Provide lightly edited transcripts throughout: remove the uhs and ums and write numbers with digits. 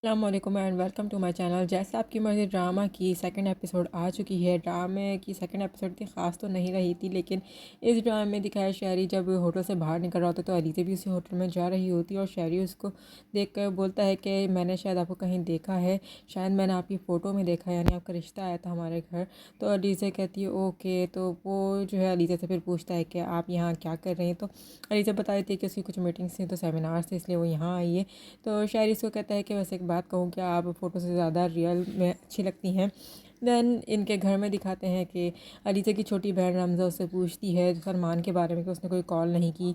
अस्सलाम वालेकुम and welcome to my channel. जैसे आपकी मर्ज़ी ड्रामा की सेकंड एपिसोड आ चुकी है। ड्रामे की सेकंड एपिसोड इतनी ख़ास तो नहीं रही थी, लेकिन इस ड्रामे में दिखाया शहरी जब होटल से बाहर निकल रहा होता तो अलीज़ा भी उसी होटल में जा रही होती और शहरी उसको देख कर बोलता है कि मैंने शायद आपको कहीं देखा है, शायद मैंने आपकी फ़ोटो में देखा है, यानी आपका रिश्ता आया था हमारे घर। तो अलीज़ा कहती है ओके। तो वो जो है अलीज़ा से फिर पूछता है कि आप यहाँ क्या कर रही हैं। तो अलीज़ा बता देती है कि उसकी कुछ मीटिंग्स थी, तो सेमिनार्स थे, इसलिए वो यहाँ आई है। तो शायरी इसको कहता है कि वैसे एक बात कहूँ, क्या आप फ़ोटो से ज़्यादा रियल में अच्छी लगती हैं। देन इनके घर में दिखाते हैं कि अलीज़ा की छोटी बहन रमज़ा उससे पूछती है सलमान के बारे में कि उसने कोई कॉल नहीं की,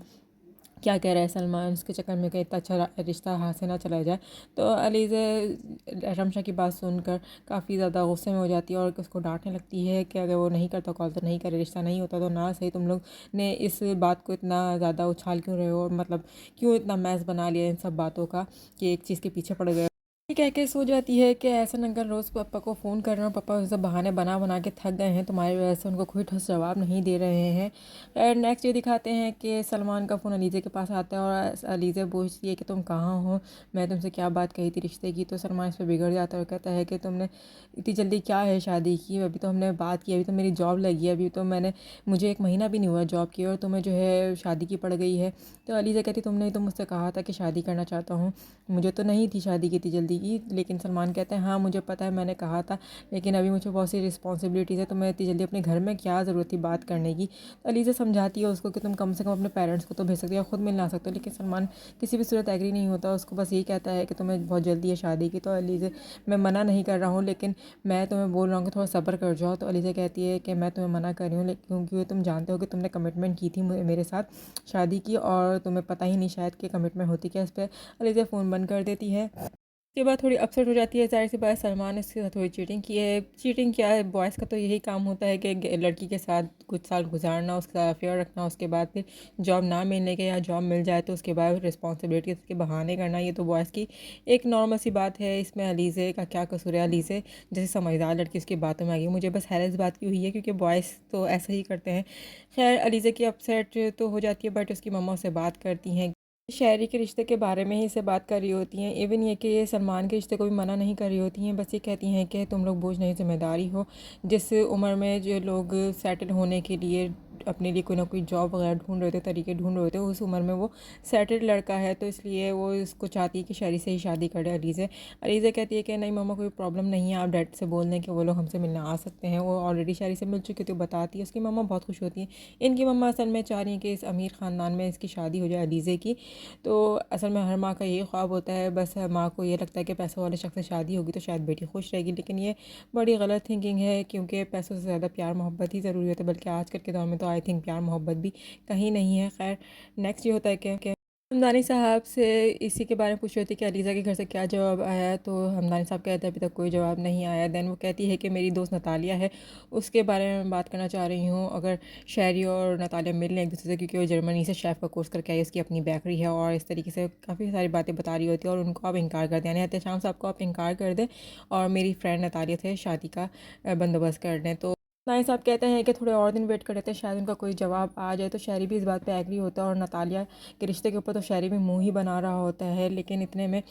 क्या कह रहा है सलमान, उसके चक्कर में कहीं इतना अच्छा रिश्ता हाथ से ना चला जाए। तो अलीज़ा रमशा की बात सुनकर काफ़ी ज़्यादा गुस्से में हो जाती है और उसको डांटने लगती है कि अगर वो नहीं करता कॉल तो नहीं करे, रिश्ता नहीं होता तो ना सही, तुम लोग ने इस बात को इतना ज़्यादा उछाल क्यों रहे हो, मतलब क्यों इतना मैस बना लिया इन सब बातों का कि एक चीज़ के पीछे पड़ गए। ये कह के सो जाती है कि ऐसा अंकल रोज़ पापा को फ़ोन कर रहे हो, पापा सब बहाने बना बना के थक गए हैं, तुम्हारी वजह से उनको कोई ठोस जवाब नहीं दे रहे हैं। और नेक्स्ट ये दिखाते हैं कि सलमान का फ़ोन अलीज़ा के पास आता है और अलीज़ा पूछती है कि तुम कहाँ हो, मैं तुमसे क्या बात कही थी रिश्ते की। तो सलमान इस पर बिगड़ जाता है और कहता है कि तुमने इतनी जल्दी क्या है शादी की, अभी तो हमने बात की, अभी तो मेरी जॉब लगी है, अभी तो मुझे एक महीना भी नहीं हुआ जॉब की और तुम्हें जो है शादी की पड़ गई है। तो अलीज़ा कहती तुमने तो मुझसे कहा था कि शादी करना चाहता हूँ, मुझे तो नहीं थी शादी की इतनी जल्दी की। लेकिन सलमान कहते हैं हाँ मुझे पता है, मैंने कहा था, लेकिन अभी मुझे बहुत सी रिस्पॉन्सिबिलिटीज़ है, तो मैं इतनी जल्दी अपने घर में क्या ज़रूरत थी बात करने की। तो अलीज़ा समझाती है उसको कि तुम कम से कम अपने पेरेंट्स को तो भेज सकते हो या खुद मिलना आ सकते हो। लेकिन सलमान किसी भी सूरत एग्री नहीं होता, उसको बस यही कहता है कि तुम्हें बहुत जल्दी है शादी की। तो अलीज़ा मैं मना नहीं कर रहा हूँ, लेकिन मैं तुम्हें बोल रहा हूँ कि थोड़ा सब्र कर जाओ। तो अलीज़ा कहती है कि मैं तुम्हें मना कर रही हूँ लेकिन क्योंकि तुम जानते हो कि तुमने कमिटमेंट की थी मेरे साथ शादी की, और तुम्हें पता ही नहीं शायद कि कमिटमेंट होती क्या। इस पर अलीज़ा फ़ोन बंद कर देती है। उसके बाद थोड़ी अपसेट हो जाती है, ज़ाहिर सी बात सलमान ने इसके साथ थोड़ी चीटिंग की है। चीटिंग क्या है, बॉयज़ का तो यही काम होता है कि लड़की के साथ कुछ साल गुजारना, उसका अफेयर रखना, उसके बाद फिर जॉब ना मिलने के या जॉब मिल जाए तो उसके बाद रिस्पॉन्सिबिलिटीज़ के बहाने करना, ये तो बॉयज़ की एक नॉर्मल सी बात है। इसमें अलीज़े का क्या कसूर है, अलीज़े जैसे समझदार लड़की उसकी बातों में आ गई। मुझे बस हैरत इस बात की हुई है क्योंकि बॉयज़ तो ऐसा ही करते हैं। खैर अलीज़े की अपसेट तो हो जाती है, बट उसकी मम्मा उससे बात करती हैं, शायरी के रिश्ते के बारे में ही से बात कर रही होती हैं। इवन ये कि ये सलमान के रिश्ते को भी मना नहीं कर रही होती हैं, बस ये कहती हैं कि तुम लोग बोझ नहीं ज़िम्मेदारी हो। जिस उम्र में जो लोग सेटल होने के लिए अपने लिए कोई ना कोई जॉब वगैरह ढूंढ रहे थे, तरीके ढूंढ रहे थे, उस उम्र में वो सेटल्ड लड़का है, तो इसलिए वो इसको चाहती है कि शायरी से ही शादी करे अलीज़ा। अलीज़ा कहती है कि नहीं मम्मा कोई प्रॉब्लम नहीं है, आप डैड से बोल दें कि वो लोग हमसे मिलने आ सकते हैं, वो ऑलरेडी शायरी से मिल चुकी, तो बताती है। उसकी मम्मा बहुत खुश होती हैं। इनकी मम्मा असल में चाह रही हैं कि इस अमीर ख़ानदान में इसकी शादी हो जाए अलीज़ा की। तो असल में हर माँ का यही ख्वाब होता है, बस माँ को ये लगता है कि पैसों वाले शख्स से शादी होगी तो शायद बेटी खुश रहेगी, लेकिन ये बड़ी गलत थिंकिंग है क्योंकि पैसों से ज़्यादा प्यार मोहब्बत ही ज़रूरी होता है, बल्कि आजकल के दौर में तो आई थिंक प्यार मोहब्बत भी कहीं नहीं है। खैर नेक्स्ट ये होता है कि हमदानी साहब से इसी के बारे में पूछ रहे थे कि अलीज़ा के घर से क्या जवाब आया। तो हमदानी साहब कहते हैं अभी तक कोई जवाब नहीं आया। देन वो कहती है कि मेरी दोस्त नतालिया है, उसके बारे में बात करना चाह रही हूँ, अगर शहरी और नतालिया मिल लें एक दूसरे से, क्योंकि वो जर्मनी से शेफ़ का कोर्स करके आई, उसकी अपनी बेकरी है, और इस तरीके से काफ़ी सारी बातें बता रही होती है और उनको आप इनकार कर दें, यानी एहतशाम साहब को आप इनकार कर दें और मेरी फ्रेंड नतालिया से शादी का बंदोबस्त कर दें। तो नाई साहब कहते हैं कि थोड़े और दिन वेट कर लेते हैं, शायद उनका कोई जवाब आ जाए। तो शहरी भी इस बात पे एग्री होता है और नतालिया के रिश्ते के ऊपर तो शहरी भी मुंह ही बना रहा होता है, लेकिन इतने में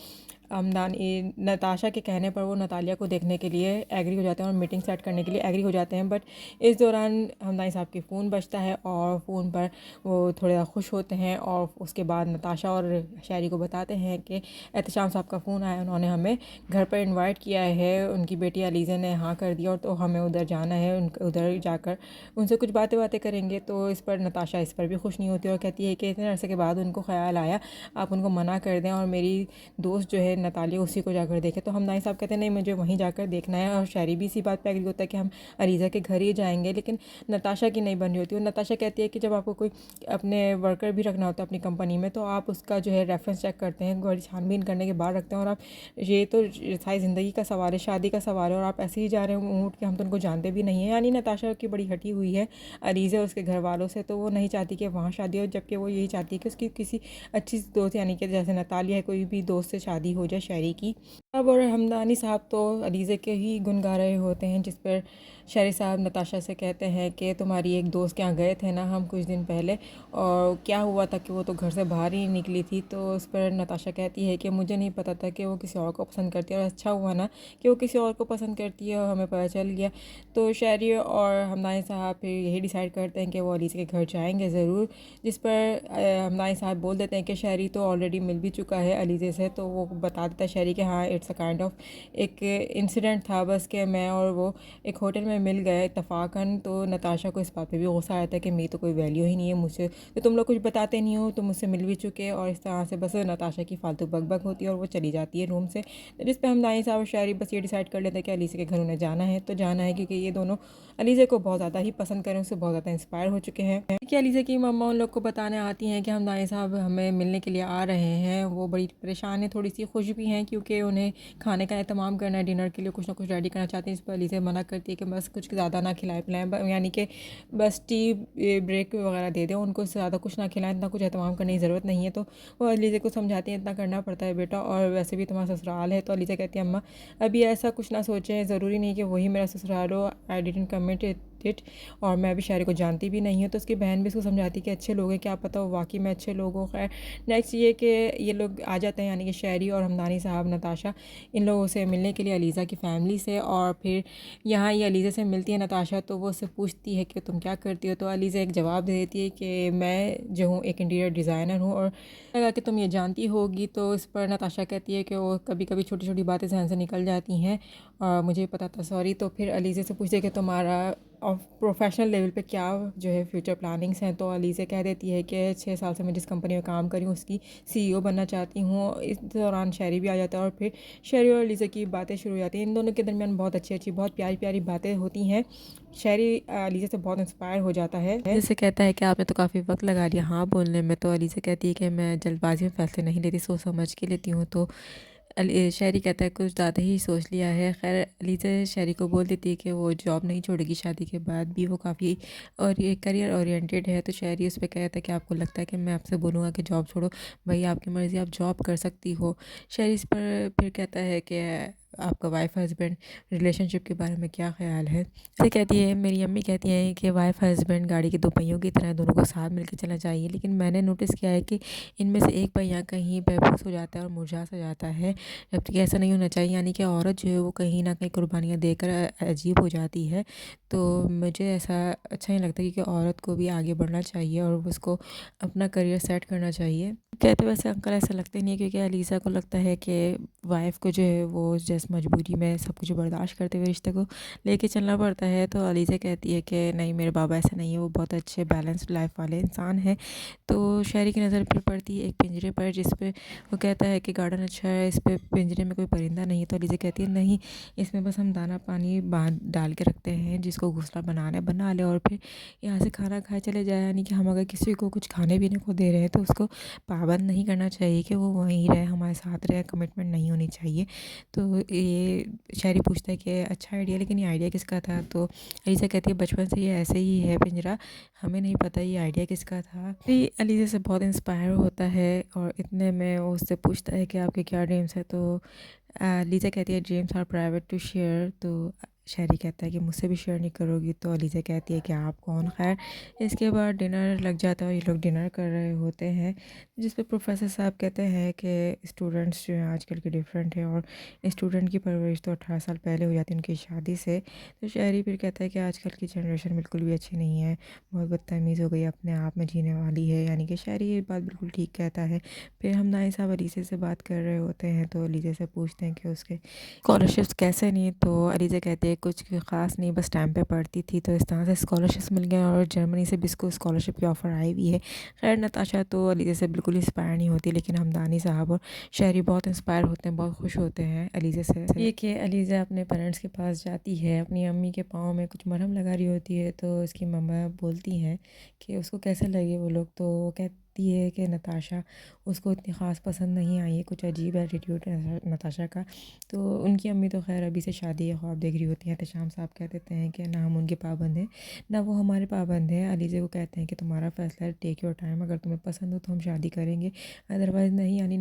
नताशा के कहने पर वो नतालिया को देखने के लिए एग्री हो जाते हैं और मीटिंग सेट करने के लिए एग्री हो जाते हैं। बट इस दौरान हमदानी साहब की फ़ोन बजता है और फ़ोन पर वो थोड़ा खुश होते हैं और उसके बाद नताशा और शायरी को बताते हैं कि एहतशाम साहब का फ़ोन आया, उन्होंने हमें घर पर इनवाइट किया है, उनकी बेटी अलीज़ा ने हाँ कर दिया और तो हमें उधर जाना है, उधर जाकर उनसे कुछ बातें बातें करेंगे। तो इस पर नताशा इस पर भी खुश नहीं होती और कहती है कि इतने अरसे के बाद उनको ख्याल आया, आप उनको मना कर दें और मेरी दोस्त जो है नतालिया उसी को जाकर देखे। तो हमदानी साहब कहते हैं नहीं मुझे वहीं जाकर देखना है, और शायरी भी इसी बात पे एग्री होता है कि हम अलीज़ा के घर ही जाएंगे। लेकिन नताशा की नहीं बन रही होती, और नताशा कहती है कि जब आपको कोई अपने वर्कर भी रखना होता है अपनी कंपनी में, तो आप उसका जो है रेफरेंस चेक करते हैं, बड़ी छानबीन करने के बाद रखते हैं, और आप ये तो सारी ज़िंदगी का सवाल है, शादी का सवाल है, और आप ऐसे ही जा रहे हैं ऊँट के, हम तो उनको जानते भी नहीं हैं। यानी नताशा की बड़ी हटी हुई है अलीज़ा उसके घर वालों से, तो वो नहीं चाहती कि वहाँ शादी हो, जबकि वो यही चाहती है कि उसकी किसी अच्छी दोस्त, यानी कि जैसे नतालिया है, कोई भी दोस्त से शादी हो जाए शहरी की। अब और हमदानी साहब तो अलीज़े के ही गुन गा रहे होते हैं, जिस पर शहरी साहब नताशा से कहते हैं कि तुम्हारी एक दोस्त के यहाँ गए थे ना हम कुछ दिन पहले, और क्या हुआ था कि वो तो घर से बाहर ही निकली थी। तो उस पर नताशा कहती है कि मुझे नहीं पता था कि वो किसी और को पसंद करती है, और अच्छा हुआ ना कि वो किसी और को पसंद करती है और हमें पता चल गया। तो शहरी और हमदानी साहब फिर यही डिसाइड करते हैं कि वो अलीज़े के घर जाएंगे ज़रूर, जिस पर हमदानी साहब बोल देते हैं कि शहरी तो ऑलरेडी मिल भी चुका है अलीज़े से। तो वो बता देता है शहरी कि हाँ, इट्स अ काइंड ऑफ एक इंसिडेंट था बस, कि मैं और वो एक होटल में मिल गए इत्तफाकन। तो नताशा को इस बात पे भी गुस्सा आया था कि मेरी तो कोई वैल्यू ही नहीं है, मुझसे तो तुम लोग कुछ बताते नहीं हो, तो मुझसे मिल भी चुके। और इस तरह से बस नताशा की फालतू बकबक होती है और वो चली जाती है रूम से। तो जिस पर हमदानी साहब और शायरी बस ये डिसाइड कर लेते हैं कि अलीज़े के घर उन्हें जाना है तो जाना है, क्योंकि ये दोनों अलीज़े को बहुत ज़्यादा ही पसंद करें, उससे बहुत ज़्यादा इंस्पायर हो चुके हैं। कि अलीज़े की मम्मा उन लोग को बताने आती हैं कि हमदानी साहब हमें मिलने के लिए आ रहे हैं। वो बड़ी परेशान है, थोड़ी सी खुश भी हैं, क्योंकि उन्हें खाने का एहतमाम करना है, डिनर के लिए कुछ ना कुछ रेडी करना चाहती हैं। इस पर अलीज़ा मना करती है कि बस कुछ ज़्यादा ना खिलाएं पिलाएं, यानी कि बस टी ब्रेक वगैरह दे दें उनको, ज़्यादा कुछ ना खिलाएं, इतना कुछ एहतमाम करने की ज़रूरत नहीं है। तो वो अलीज़ा को समझाती हैं इतना करना पड़ता है बेटा, और वैसे भी तुम्हारा ससुराल है। तो अलीज़ा कहती है अम्मा अभी ऐसा कुछ ना सोचें, ज़रूरी नहीं कि वही मेरा ससुराल हो, आई डिडंट कमिट इट, और मैं अभी शायरी को जानती भी नहीं हूँ। तो उसकी बहन भी उसको समझाती कि अच्छे लोग हैं, क्या पता वो वाकई में अच्छे लोग हों। खैर नेक्स्ट ये कि ये लोग आ जाते हैं, यानी कि शायरी और हमदानी साहब नताशा इन लोगों से मिलने के लिए अलीज़ा की फ़ैमिली से। और फिर यहाँ ये अलीज़ा से मिलती है नताशा, तो वो उससे पूछती है कि तुम क्या करती हो। तो अलीज़ा एक जवाब दे देती है कि मैं जो हूँ एक इंटीरियर डिज़ाइनर हूँ, और लगा कि तुम ये जानती होगी। तो इस पर नताशा कहती है कि वो कभी कभी छोटी छोटी बातें जहन से निकल जाती हैं, और मुझे पता था, सॉरी। तो फिर अलीज़ा से पूछते कि तुम्हारा और प्रोफेशनल लेवल पे क्या जो है फ्यूचर प्लानिंग्स हैं। तो अलीज़ा कह देती है कि 6 साल से मैं जिस कंपनी में काम कर रही हूँ उसकी सीईओ बनना चाहती हूँ। इस दौरान शहरी भी आ जाता है, और फिर शहरी और अलीज़ा की बातें शुरू हो जाती हैं। इन दोनों के दरमियान बहुत अच्छी अच्छी बहुत प्यारी प्यारी बातें होती हैं। शहरी अलीज़ा से बहुत इंस्पायर हो जाता है, जैसे कहता है कि आपने तो काफ़ी वक्त लगा लिया हाँ बोलने में। तो अलीज़ा कहती है कि मैं जल्दबाजी में फ़ैसले नहीं लेती, सोच समझ के लेती हूँ। तो शायरी कहता है कुछ ज़्यादा ही सोच लिया है। खैर अलीज़ा शायरी को बोल देती है कि वो जॉब नहीं छोड़ेगी, शादी के बाद भी वो काफ़ी और ये करियर ओरिएंटेड है। तो शायरी उस पर कहता है कि आपको लगता है कि मैं आपसे बोलूँगा कि जॉब छोड़ो, भाई आपकी मर्ज़ी, आप जॉब कर सकती हो। शायरी इस पर फिर कहता है कि आपका वाइफ हस्बैंड रिलेशनशिप के बारे में क्या ख्याल है। जैसे कहती है मेरी अम्मी कहती हैं कि वाइफ हस्बैंड गाड़ी के दो पहियों की तरह दोनों को साथ मिलकर चलना चाहिए, लेकिन मैंने नोटिस किया है कि इनमें से एक पहिया कहीं बेबस हो जाता है और मुरझा सा जाता है, जबकि ऐसा नहीं होना चाहिए। यानी कि औरत जो है वो कहीं ना कहीं कुर्बानियाँ देकर अजीब हो जाती है। तो मुझे ऐसा अच्छा नहीं लगता, क्योंकि औरत को भी आगे बढ़ना चाहिए और उसको अपना करियर सेट करना चाहिए। कहते वैसे अंकल ऐसा लगता ही नहीं है, क्योंकि अलीज़ा को लगता है कि वाइफ को जो है वो जैसे मजबूरी में सब कुछ बर्दाश्त करते हुए रिश्ते को लेके चलना पड़ता है। तो अलीज़ा कहती है कि नहीं, मेरे बाबा ऐसे नहीं है, वो बहुत अच्छे बैलेंस्ड लाइफ वाले इंसान हैं। तो शायरी की नज़र फिर पड़ती है एक पिंजरे पर, जिस पे वो कहता है कि गार्डन अच्छा है, इस पे पिंजरे में कोई परिंदा नहीं है। तो अलीज़ा कहती है नहीं, इसमें बस हम दाना पानी बांध डाल के रखते हैं, जिसको घोंसला बनाना है बना ले, और फिर यहाँ से खाना खाए चले जाए। यानी कि हम अगर किसी को कुछ खाने पीने को दे रहे हैं तो उसको पाबंद नहीं करना चाहिए कि वो वहीं रहे, हमारे साथ रहे, कमिटमेंट नहीं होनी चाहिए। तो ये शायरी पूछता है कि अच्छा आइडिया, लेकिन ये आइडिया किसका था। तो अलीज़ा कहती है बचपन से ये ऐसे ही है पिंजरा, हमें नहीं पता ये आइडिया किसका था। फिर अलीज़ा से बहुत इंस्पायर होता है, और इतने में वो उससे पूछता है कि आपके क्या ड्रीम्स है। तो अलीज़ा कहती है dreams are private to share. तो शायरी कहता है कि मुझसे भी शेयर नहीं करोगी। तो अलीज़ा कहती है कि आप कौन। खैर इसके बाद डिनर लग जाता है और ये लोग डिनर कर रहे होते हैं, जिस पे प्रोफेसर साहब कहते हैं कि स्टूडेंट्स जो हैं आजकल के डिफरेंट हैं, और स्टूडेंट की परवरिश तो 18 साल पहले हो जाती है उनकी शादी से। तो शायरी फिर कहता है कि आजकल की जनरेशन बिल्कुल भी अच्छी नहीं है, बहुत बदतमीज़ हो गई, अपने आप में जीने वाली है। यानी कि शायरी ये बात बिल्कुल ठीक कहता है। फिर हम नाई साहब अलीज़ा से बात कर रहे होते हैं, तो अलीज़ा से पूछते हैं कि उसके स्कॉलरशिप्स कैसे नहीं। तो अलीज़ा कहती है कुछ ख़ास नहीं, बस टाइम पे पढ़ती थी तो इस तरह से स्कॉलरशिप्स मिल गए, और जर्मनी से भी इसको स्कॉलरशिप की ऑफ़र आई हुई है। खैर नताशा तो अलीज़ा से बिल्कुल इंस्पायर नहीं होती, लेकिन हमदानी साहब और शायरी बहुत इंस्पायर होते हैं, बहुत खुश होते हैं अलीज़ा से। ये कि अलीज़ा अपने पेरेंट्स के पास जाती है, अपनी अम्मी के पाँव में कुछ मरहम लगा रही होती है। तो उसकी मम्मा बोलती हैं कि उसको कैसे लगे वो लोग। तो वो कह देखती है कि नताशा उसको इतनी ख़ास पसंद नहीं आई है, कुछ अजीब एटीट्यूड है नताशा का। तो उनकी अम्मी तो खैर अभी से शादी के ख्वाब देख रही होती हैं। एहतशाम साहब कह देते हैं कि ना हम उनके पाबंद हैं, ना वो हमारे पाबंद हैं। अलीज़े को कहते हैं कि तुम्हारा फ़ैसला है, टेक योर टाइम, अगर तुम्हें पसंद हो तो हम शादी करेंगे, अदरवाइज़ नहीं। यानी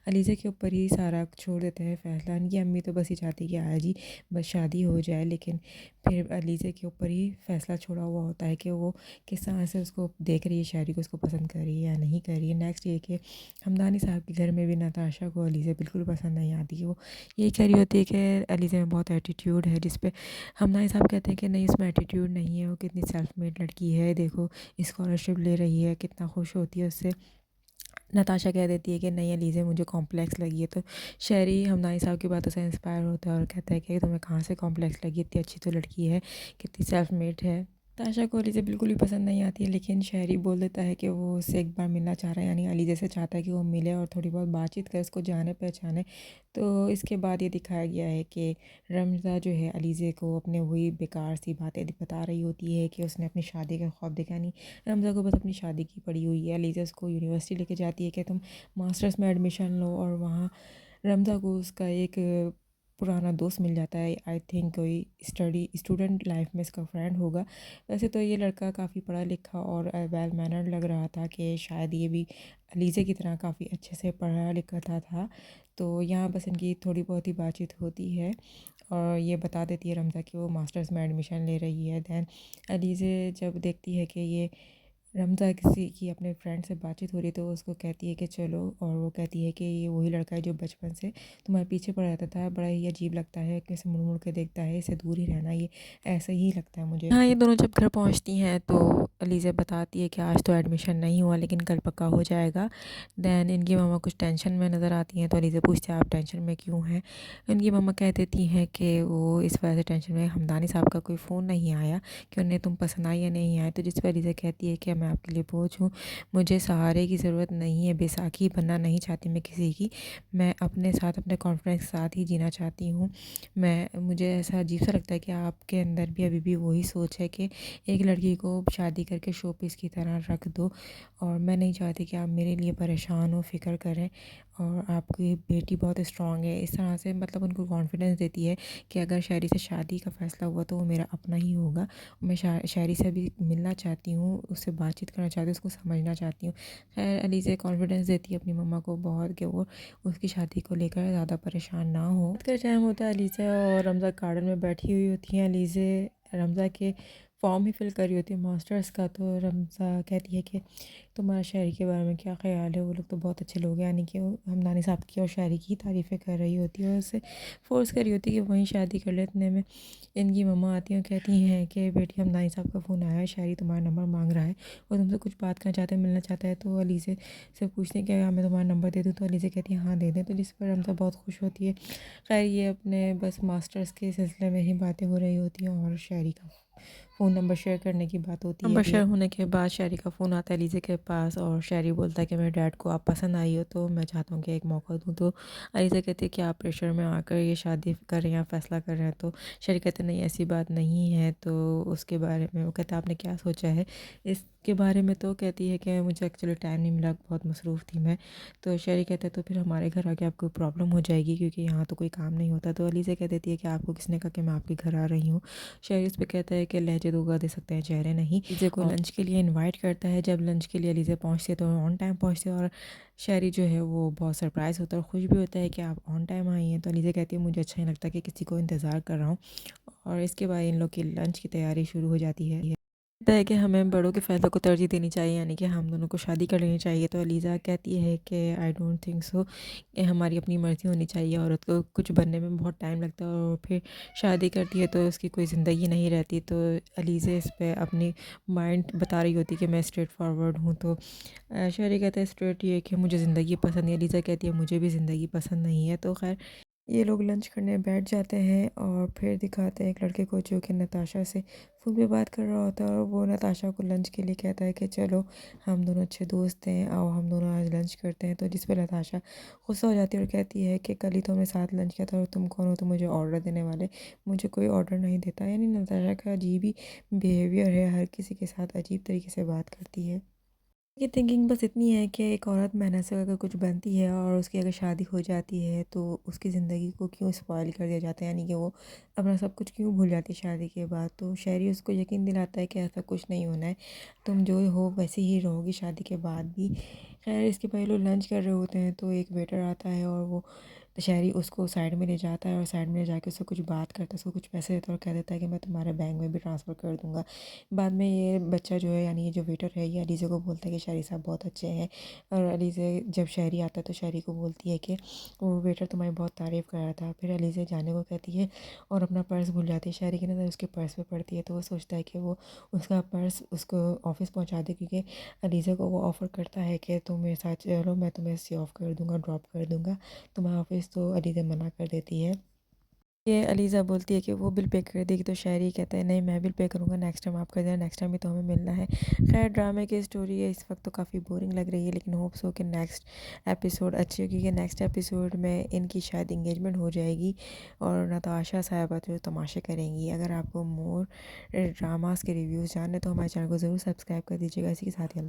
अलीज़े के ऊपर ही सारा छोड़ देते हैं फ़ैसला। इनकी अम्मी तो बस ये चाहती है कि आया जी बस शादी हो जाए, लेकिन फिर अलीज़े के ऊपर ही फ़ैसला छोड़ा हुआ होता है कि वो किस तरह से उसको देख रही है, शायरी को उसको पसंद कर रही है या नहीं कर रही है। नेक्स्ट ये कि हमदानी साहब के घर में भी नताशा को अलीज़ा बिल्कुल पसंद नहीं आती है। वो ये कह रही होती है कि अलीज़ा में बहुत एटीट्यूड है, जिस पे हमदानी साहब कहते हैं कि नहीं, इसमें एटीट्यूड नहीं है, वो कितनी सेल्फ मेड लड़की है, देखो स्कॉलरशिप ले रही है, कितना खुश होती है उससे। नताशा कह देती है कि नहीं अलीज़ा मुझे कॉम्प्लेक्स लगी है। तो शहरी हमदानी साहब की बातों से इंस्पायर होता है और कहता है कि तुम्हें कहाँ से कॉम्प्लेक्स लगी, इतनी अच्छी तो लड़की है, कितनी सेल्फ मेड है। ताशा को अलीज़ा बिल्कुल भी पसंद नहीं आती है, लेकिन शहरी बोल देता है कि वो उससे एक बार मिलना चाह रहा है, यानी अलीज़ा से चाहता है कि वो मिले और थोड़ी बहुत बातचीत करे, उसको जाने पहचाने। तो इसके बाद ये दिखाया गया है कि रमज़ा जो है अलीज़ा को अपने वही बेकार सी बातें बता रही होती है कि उसने अपनी शादी का ख्वाब देखा नहीं। रमज़ा को बस अपनी शादी की पड़ी हुई है। अलीज़ा उसको यूनिवर्सिटी लेके जाती है कि तुम मास्टर्स में एडमिशन लो, और वहाँ रमज़ा को उसका एक पुराना दोस्त मिल जाता है। आई थिंक कोई स्टूडेंट लाइफ में इसका फ्रेंड होगा। वैसे तो ये लड़का काफ़ी पढ़ा लिखा और वेल मैनर्ड लग रहा था कि शायद ये भी अलीज़ा की तरह काफ़ी अच्छे से पढ़ा लिखा था। तो यहाँ बस इनकी थोड़ी बहुत ही बातचीत होती है और ये बता देती है रमज़ा कि वो मास्टर्स में एडमिशन ले रही है। दैन अलीज़ा जब देखती है कि ये रमज़ा किसी की अपने फ्रेंड से बातचीत हो रही है, तो वो उसको कहती है कि चलो, और वो कहती है कि ये वही लड़का है जो बचपन से तुम्हारे पीछे पड़ा रहता था, बड़ा ही अजीब लगता है कि इसे मुड़ मुड़ के देखता है, इससे दूर ही रहना, ये ऐसा ही लगता है मुझे। हाँ, ये दोनों जब घर पहुंचती हैं तो अलीज़ा बताती है कि आज तो एडमिशन नहीं हुआ, लेकिन कल पक्का हो जाएगा। दैन इनकी मम्मा कुछ टेंशन में नज़र आती हैं, तो अलीज़ा पूछते हैं आप टेंशन में क्यों हैं। इनकी मम्मा कह देती हैं कि वो इस वजह से टेंशन में हमदानी साहब का कोई फ़ोन नहीं आया कि उन्हें तुम पसंद आई या नहीं आए। तो जिस पर अलीज़ा कहती है कि मैं आपके लिए बोझ हूँ, मुझे सहारे की ज़रूरत नहीं है, बैसाखी बनना नहीं चाहती मैं किसी की, मैं अपने साथ अपने कॉन्फिडेंस के साथ ही जीना चाहती हूँ। मुझे ऐसा अजीब सा लगता है कि आपके अंदर भी अभी भी वही सोच है कि एक लड़की को शादी करके शो पीस की तरह रख दो, और मैं नहीं चाहती कि आप मेरे लिए परेशान हो, फ़िक्र करें, और आपकी बेटी बहुत स्ट्रॉन्ग है। इस तरह से मतलब उनको कॉन्फिडेंस देती है कि अगर शायरी से शादी का फ़ैसला हुआ तो वो मेरा अपना ही होगा। मैं शायरी से भी मिलना चाहती हूँ, उससे बातचीत करना चाहती हूँ, उसको समझना चाहती हूँ। खैर अलीज़ा कॉन्फिडेंस देती है अपनी मम्मा को बहुत कि वो उसकी शादी को लेकर ज़्यादा परेशान ना हो। रात का टाइम होता है, अलीज़ा और रमज़ा गार्डन में बैठी हुई होती हैं। अलीज़ा रमज़ा के फॉर्म ही फिल कर रही होती है मास्टर्स का। तो रमज़ा कहती है कि तुम्हारा शायरी के बारे में क्या ख़्याल है, वो लोग तो बहुत अच्छे लोग हैं, यानी कि वो हमदानी साहब की और शायरी की तारीफ़ें कर रही होती है और उससे फ़ोर्स कर रही होती है कि वहीं शादी कर ले। इतने में इनकी मम्मा आती हैं और कहती हैं कि बेटी हमदानी साहब का फ़ोन आया है, शायरी तुम्हारा नंबर मांग रहा है और तुमसे कुछ बात करना चाहता है, मिलना चाहता है। तो अलीज़ा से पूछते हैं कि हाँ मैं तुम्हारा नंबर दे दूँ, तो अलीज़ा कहती है हाँ दे दें। तो जिस पर रमज़ा बहुत खुश होती है। खैर ये अपने बस मास्टर्स के सिलसिले में ही बातें हो रही होती हैं और शायरी का फ़ोन नंबर शेयर करने की बात होती है। नंबर शेयर होने के बाद शायरी का फ़ोन आता है अलीज़ा के पास और शायरी बोलता है कि मेरे डैड को आप पसंद आई हो, तो मैं चाहता हूँ कि एक मौका दूँ। तो अलीज़ा कहती है कि आप प्रेशर में आकर ये शादी कर रहे हैं, फ़ैसला कर रहे हैं। तो शायरी कहते नहीं ऐसी बात नहीं है। तो उसके बारे में वो कहता है आपने क्या सोचा है इसके बारे में। तो कहती है कि मुझे एक्चुअली टाइम नहीं मिला, बहुत मसरूफ़ थी मैं। तो शायरी कहता है तो फिर हमारे घर आके आपको प्रॉब्लम हो जाएगी, क्योंकि यहाँ तो कोई काम नहीं होता। तो अलीज़ा कह देती है कि आपको किसने कहा कि मैं आपके घर आ रही हूँ। शायरी उस पे कहता है कि लहजे दोगा दे सकते हैं चेहरे नहीं। अलीज़ा को लंच के लिए इनवाइट करता है। जब लंच के लिए अलीज़ा पहुँचती है तो ऑन टाइम पहुँचती है, और शायरी जो है वो बहुत सरप्राइज़ होता है और खुश भी होता है कि आप ऑन टाइम आई हैं। तो अलीज़ा कहती है मुझे अच्छा नहीं लगता कि किसी को इंतज़ार कर रहा हूँ, और इसके बाद इन लोग की लंच की तैयारी शुरू हो जाती है। कहता है कि हमें बड़ों के फ़ैसलों को तरजीह देनी चाहिए, यानी कि हम दोनों को शादी कर लेनी चाहिए। तो अलीज़ा कहती है कि आई डोंट थिंक सो, कि हमारी अपनी मर्ज़ी होनी चाहिए। औरत को कुछ बनने में बहुत टाइम लगता है और फिर शादी करती है तो उसकी कोई ज़िंदगी नहीं रहती। तो अलीज़ा इस पे अपनी माइंड बता रही होती है कि मैं स्ट्रेट फॉरवर्ड हूँ। तो शायरी कहता है स्ट्रेट ये कि मुझे ज़िंदगी पसंद है। अलीज़ा कहती है मुझे भी ज़िंदगी पसंद नहीं है। तो खैर ये लोग लंच करने बैठ जाते हैं और फिर दिखाते हैं एक लड़के को जो कि नताशा से फ़ोन पे बात कर रहा होता है, और वो नताशा को लंच के लिए कहता है कि चलो हम दोनों अच्छे दोस्त हैं, आओ हम दोनों आज लंच करते हैं। तो जिस पर नताशा गुस्सा हो जाती है और कहती है कि कल ही तो हमने साथ लंच किया था और तुम कौन हो तो मुझे ऑर्डर देने वाले, मुझे कोई ऑर्डर नहीं देता। यानी नताशा का अजीब ही बिहेवियर है, हर किसी के साथ अजीब तरीके से बात करती है। ये थिंकिंग बस इतनी है कि एक औरत मेहनत से अगर कुछ बनती है और उसकी अगर शादी हो जाती है तो उसकी ज़िंदगी को क्यों स्पॉइल कर दिया जाता है, यानी कि वो अपना सब कुछ क्यों भूल जाती है शादी के बाद। तो शहरी उसको यकीन दिलाता है कि ऐसा कुछ नहीं होना है, तुम जो हो वैसे ही रहोगी शादी के बाद भी। खैर इसके पहले लोग लंच कर रहे होते हैं तो एक वेटर आता है और वो शहरी उसको साइड में ले जाता है और साइड में ले जाके उससे कुछ बात करता है, उसको कुछ पैसे देता है और कह देता है कि मैं तुम्हारे बैंक में भी ट्रांसफ़र कर दूँगा। बाद में ये बच्चा जो है, यानी ये जो वेटर है, ये अलीज़ा को बोलता है कि शहरी साहब बहुत अच्छे हैं। और अलीज़ा जब शहरी आता है तो शहरी को बोलती है कि वो वेटर तुम्हारी बहुत तारीफ़ कर रहा था। फिर अलीज़ा जाने को कहती है और अपना पर्स भूल जाती है। शहरी की नज़र उसके पर्स पे पड़ती है तो वो सोचता है कि वो उसका पर्स उसको ऑफ़िस पहुँचा दे, क्योंकि अलीज़ा को वो ऑफ़र करता है कि तुम मेरे साथ चलो, मैं तुम्हें सी ऑफ कर दूँगा, ड्रॉप कर दूँगा तुम्हारा ऑफ़िस। तो अलीज़ा मना कर देती है। ये अलीज़ा बोलती है कि वो बिल पे कर देगी तो शहरी कहता है नहीं, मैं बिल पे करूँगा, नेक्स्ट टाइम आप कर देना, नेक्स्ट टाइम भी तो हमें मिलना है। खैर ड्रामे की स्टोरी है, इस वक्त तो काफ़ी बोरिंग लग रही है, लेकिन होप्स हो कि नेक्स्ट एपिसोड अच्छी होगी, क्योंकि नेक्स्ट एपिसोड में इनकी शायद इंगेजमेंट हो जाएगी और नताशा साहिबा जो तमाशे करेंगी। अगर आपको मोर ड्रामास के रिव्यूज़ जानने तो हमारे चैनल को ज़रूर सब्सक्राइब कर दीजिएगा। इसी के साथ ही